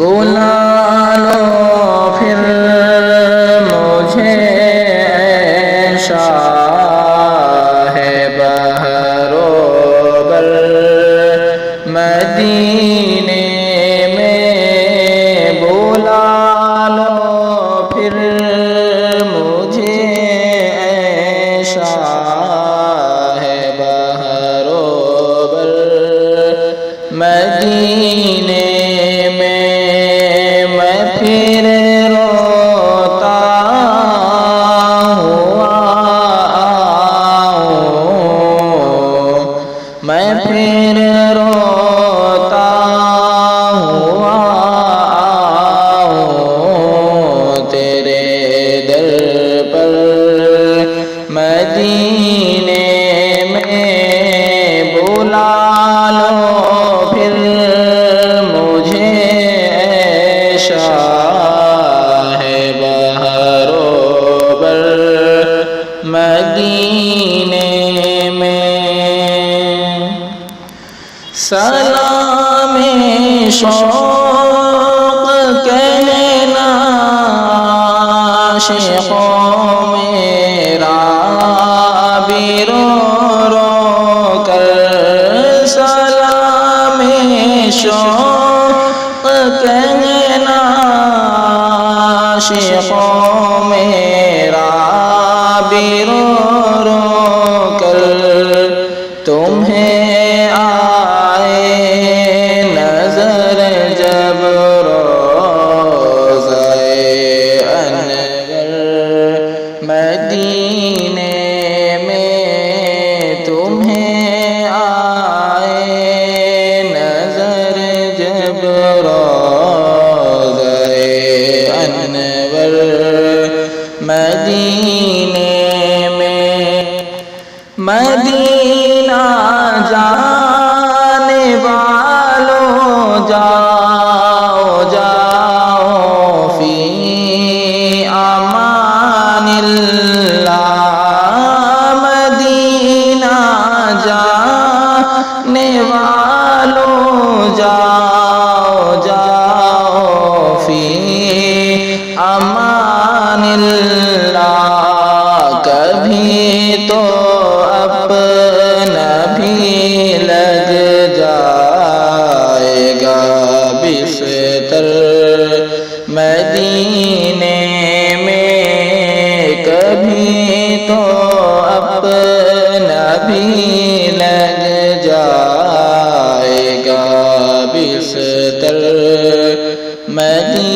بلا لو پھر مجھے اے شاہ بہر و بر مدینے میں بلا لو پھر مجھے اے شاہ بہر و بر مدینے پھر روتا ہوا آؤں میں پھر روتا ہوا آؤں تیرے در پر مدینے میں بلا لو پھر مجھے اے شاہ بہر و بر مدینے میں سلام شوق کہنا عاشقوں میرا بھی رو رو کر سلام شوق کہنا عاشقوں میرا بھی رو رو کر تمہیں آئے نظر جب روضہ انور مدینے میں تمہیں آئے نظر جب روضہ انور مدینے میں مدینہ جانے والوں جاؤ جاؤ فی امان اللہ مدینہ جانے والوں جاؤ جاؤ فی امان اللہ کبھی تو اپنا بھی لگ جائے گا بستر مدینے میں کبھی تو اپنا بھی لگ جائے گا بستر مدینے